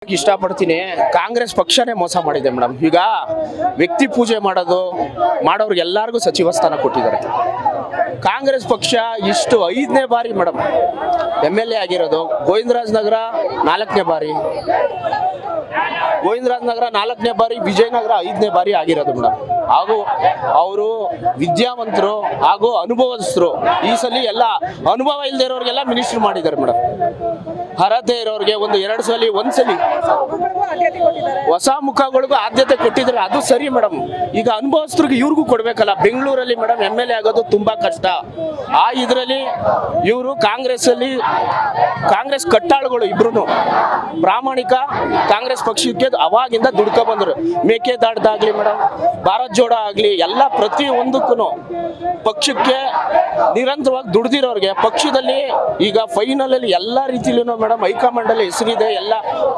ಇಷ್ಟಪಡ್ತೀನಿ. ಕಾಂಗ್ರೆಸ್ ಪಕ್ಷನೇ ಮೋಸ ಮಾಡಿದೆ ಮೇಡಮ್. ಈಗ ವ್ಯಕ್ತಿ ಪೂಜೆ ಮಾಡೋರಿಗೆ ಎಲ್ಲರಿಗೂ ಸಚಿವ ಸ್ಥಾನ ಕೊಟ್ಟಿದ್ದಾರೆ. ಕಾಂಗ್ರೆಸ್ ಪಕ್ಷ ಇಷ್ಟು 5ನೇ ಬಾರಿ ಮೇಡಮ್ MLA ಆಗಿರೋದು. ಗೋವಿಂದರಾಜನಗರ 4ನೇ ಬಾರಿ, ಗೋವಿಂದರಾಜನಗರ 4ನೇ ಬಾರಿ, ವಿಜಯನಗರ 5ನೇ ಬಾರಿ ಆಗಿರೋದು ಮೇಡಮ್. ಹಾಗೂ ಅವರು ವಿದ್ಯಾವಂತರು ಹಾಗೂ ಅನುಭವಸ್ಥರು. ಈ ಸಲ ಎಲ್ಲ ಅನುಭವ ಇಲ್ಲದೆ ಇರೋರಿಗೆಲ್ಲ ಮಿನಿಸ್ಟರ್ ಮಾಡಿದ್ದಾರೆ ಮೇಡಮ್. ಅರ್ಹತೆ ಇರೋರಿಗೆ ಎರಡು ಸಲ ಒಂದ್ಸಲಿ ಹೊಸ ಮುಖಗಳಿಗೂ ಆದ್ಯತೆ ಕೊಟ್ಟಿದ್ದಾರೆ. ಅದು ಸರಿ ಮೇಡಮ್. ಈಗ ಅನುಭವಸ್ಥರಿಗೆ ಇವ್ರಿಗೂ ಕೊಡ್ಬೇಕಲ್ಲ. ಬೆಂಗಳೂರಲ್ಲಿ ಮೇಡಮ್ MLA ಆಗೋದು ತುಂಬಾ ಕಷ್ಟ. ಇದರಲ್ಲಿ ಇವರು ಕಾಂಗ್ರೆಸ್ ಕಟ್ಟಾಳುಗಳು ಇಬ್ರು ಪ್ರಾಮಾಣಿಕ ಕಾಂಗ್ರೆಸ್ ಪಕ್ಷಕ್ಕೆ ಅವಾಗಿಂದ ದುಡ್ಕೊ ಬಂದರು. ಮೇಕೆದಾಟದಾಗ್ಲಿ ಮೇಡಮ್, ಭಾರತ್ ಜೋಡ ಆಗ್ಲಿ, ಎಲ್ಲ ಪ್ರತಿ ಒಂದಕ್ಕೂ ಪಕ್ಷಕ್ಕೆ ನಿರಂತರವಾಗಿ ದುಡ್ದಿರೋರಿಗೆ ಪಕ್ಷದಲ್ಲಿ ಈಗ ಫೈನಲ್ ಅಲ್ಲಿ ಎಲ್ಲ ರೀತಿಲೂ ಮೇಡಮ್ ಹೈಕಮಾಂಡ್ ಅಲ್ಲಿ ಹೆಸರಿದೆ. ಎಲ್ಲ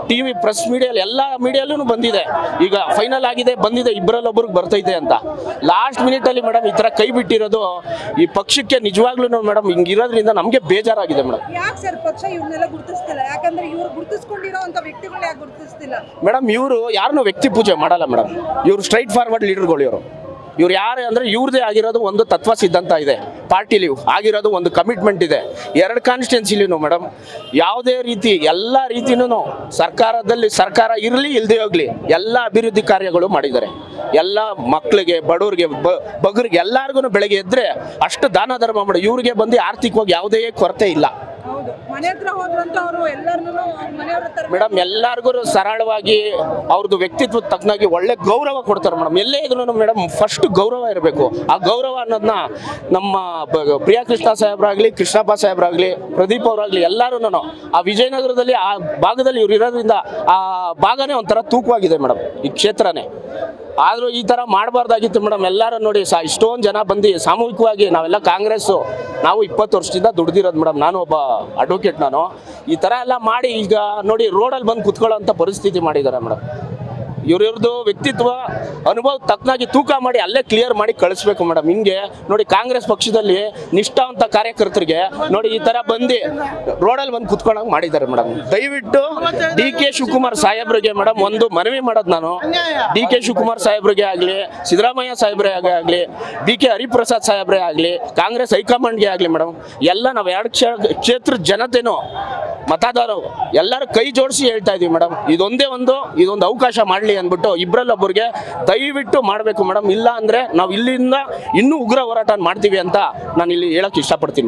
ಟಿವಿ ಪ್ರೆಸ್ ಮೀಡಿಯಲ್ಲಿ ಎಲ್ಲ ಮೀಡಿಯಲ್ಲೂ ಬಂದಿದೆ. ಈಗ ಫೈನಲ್ ಆಗಿದೆ, ಬಂದಿದೆ, ಇಬ್ಬರಲ್ಲೊಬ್ಬರಿಗೆ ಬರ್ತೈತೆ ಅಂತ. ಲಾಸ್ಟ್ ಮಿನಿಟ್ ಅಲ್ಲಿ ಮೇಡಮ್ ಈ ತರ ಕೈ ಬಿಟ್ಟಿರೋದು ಈ ಪಕ್ಷಕ್ಕೆ ನಿಜವಾಗ್ಲೂ ಮೇಡಮ್ ಹಿಂಗಿರೋದ್ರಿಂದ ನಮ್ಗೆ ಬೇಜಾರಾಗಿದೆ ಮೇಡಮ್. ಯಾಕೆ ಸರ್ ಪಕ್ಷ ಇವ್ರನ್ನೆಲ್ಲ ಗುರುತಿಸ್ತಿಲ್ಲ? ಯಾಕಂದ್ರೆ ಇವ್ರು ಗುರುತಿಸ್ಕೊಂಡಿರೋ ಅಂತ ವ್ಯಕ್ತಿಗಳು ಯಾಕೆ ಗುರುತಿಸ್ತಿಲ್ಲ? ಮೇಡಮ್ ಇವರು ಯಾರನ್ನೂ ವ್ಯಕ್ತಿ ಪೂಜೆ ಮಾಡಲ್ಲ ಮೇಡಮ್. ಇವರು ಸ್ಟ್ರೈಟ್ ಫಾರ್ವರ್ಡ್ ಲೀಡರ್ಗಳು. ಇವ್ರು ಯಾರು ಅಂದ್ರೆ ಇವ್ರದೇ ಆಗಿರೋದು ಒಂದು ತತ್ವ ಸಿದ್ಧಾಂತ ಇದೆ. ಪಾರ್ಟಿಲಿ ಆಗಿರೋದು ಒಂದು ಕಮಿಟ್ಮೆಂಟ್ ಇದೆ. 2 ಕಾನ್ಸ್ಟಿಟ್ಯೂನ್ಸಿಲಿನೂ ಮೇಡಮ್ ಯಾವುದೇ ರೀತಿ ಎಲ್ಲ ರೀತಿನೂ ಸರ್ಕಾರ ಇರಲಿ ಇಲ್ಲದೆ ಹೋಗ್ಲಿ ಎಲ್ಲ ಅಭಿವೃದ್ಧಿ ಕಾರ್ಯಗಳು ಮಾಡಿದ್ದಾರೆ. ಎಲ್ಲ ಮಕ್ಕಳಿಗೆ, ಬಡವರಿಗೆ, ಬಗರಿಗೆ ಎಲ್ಲರಿಗೂ ಬೆಳಗ್ಗೆ ಎದ್ರೆ ಅಷ್ಟು ದಾನ ಧರ್ಮ ಮಾಡಿ ಇವ್ರಿಗೆ ಬಂದು ಆರ್ಥಿಕವಾಗಿ ಯಾವುದೇ ಕೊರತೆ ಇಲ್ಲ ಮೇಡಮ್. ಎಲ್ಲರಿಗೂ ಸರಳವಾಗಿ ಅವ್ರದ್ದು ವ್ಯಕ್ತಿತ್ವದ ತಕ್ಕನಾಗಿ ಒಳ್ಳೆ ಗೌರವ ಕೊಡ್ತಾರೆ ಮೇಡಮ್. ಎಲ್ಲೇ ಇದ್ರು ಮೇಡಮ್ ಫಸ್ಟ್ ಗೌರವ ಇರಬೇಕು. ಆ ಗೌರವ ಅನ್ನೋದನ್ನ ನಮ್ಮ ಪ್ರಿಯಕೃಷ್ಣ ಸಾಹೇಬ್ರಾಗ್ಲಿ, ಕೃಷ್ಣಪ್ಪ ಸಾಹೇಬ್ರಾಗ್ಲಿ, ಪ್ರದೀಪ್ ಅವರಾಗ್ಲಿ ಎಲ್ಲರೂ ಆ ವಿಜಯನಗರದಲ್ಲಿ ಆ ಭಾಗದಲ್ಲಿ ಇವ್ರು ಇರೋದ್ರಿಂದ ಆ ಭಾಗನೇ ಒಂಥರ ತೂಕವಾಗಿದೆ ಮೇಡಮ್, ಈ ಕ್ಷೇತ್ರನೇ. ಆದರೂ ಈ ಥರ ಮಾಡಬಾರ್ದಾಗಿತ್ತು ಮೇಡಮ್. ಎಲ್ಲರೂ ನೋಡಿ ಇಷ್ಟೊಂದು ಜನ ಬಂದು ಸಾಮೂಹಿಕವಾಗಿ ನಾವೆಲ್ಲ ಕಾಂಗ್ರೆಸ್ಸು ನಾವು 20 ವರ್ಷದಿಂದ ದುಡ್ದಿರೋದು ಮೇಡಮ್. ನಾನು ಒಬ್ಬ ಅಡ್ವೊಕೇಟ್. ಈ ಥರ ಎಲ್ಲ ಮಾಡಿ ಈಗ ನೋಡಿ ರೋಡಲ್ಲಿ ಬಂದು ಕುತ್ಕೊಳ್ಳೋ ಅಂಥ ಪರಿಸ್ಥಿತಿ ಮಾಡಿದ್ದಾರೆ ಮೇಡಮ್. ಇವ್ರದ್ದು ವ್ಯಕ್ತಿತ್ವ ಅನುಭವ ತಕ್ಕನಾಗಿ ತೂಕ ಮಾಡಿ ಅಲ್ಲೇ ಕ್ಲಿಯರ್ ಮಾಡಿ ಕಳಿಸ್ಬೇಕು ಮೇಡಮ್. ಹಿಂಗೆ ನೋಡಿ ಕಾಂಗ್ರೆಸ್ ಪಕ್ಷದಲ್ಲಿ ನಿಷ್ಠಾವಂತ ಕಾರ್ಯಕರ್ತರಿಗೆ ನೋಡಿ ಈ ಥರ ಬಂದು ರೋಡಲ್ಲಿ ಬಂದು ಕುತ್ಕೊಳ್ಳೋಂಗೆ ಮಾಡಿದ್ದಾರೆ ಮೇಡಮ್. ದಯವಿಟ್ಟು DK ಶಿವಕುಮಾರ್ ಸಾಹೇಬ್ರಿಗೆ ಮೇಡಮ್ ಒಂದು ಮನವಿ ಮಾಡೋದು ನಾನು. DK ಶಿವಕುಮಾರ್ ಸಾಹೇಬ್ರಿಗೆ ಆಗಲಿ, ಸಿದ್ದರಾಮಯ್ಯ ಸಾಹೇಬ್ರೇ ಆಗಲಿ, BK ಹರಿಪ್ರಸಾದ್ ಸಾಹೇಬ್ರೇ ಆಗಲಿ, ಕಾಂಗ್ರೆಸ್ ಹೈಕಮಾಂಡ್ಗೆ ಆಗಲಿ ಮೇಡಮ್, ಎಲ್ಲ ನಾವು 2 ಕ್ಷೇತ್ರದ ಜನತೆನೂ ಮತದಾರರು ಎಲ್ಲರೂ ಕೈ ಜೋಡಿಸಿ ಹೇಳ್ತಾ ಇದೀವಿ ಮೇಡಮ್. ಇದೊಂದು ಅವಕಾಶ ಮಾಡಲಿ ಅಂದ್ಬಿಟ್ಟು ಇಬ್ಬರಲ್ಲೊಬ್ಬರಿಗೆ ದಯವಿಟ್ಟು ಮಾಡಬೇಕು ಮೇಡಮ್. ಇಲ್ಲ ಅಂದ್ರೆ ನಾವು ಇಲ್ಲಿಂದ ಇನ್ನೂ ಉಗ್ರ ಹೋರಾಟ ಮಾಡ್ತೀವಿ ಅಂತ ನಾನು ಇಲ್ಲಿ ಹೇಳಕ್ ಇಷ್ಟಪಡ್ತೀನಿ.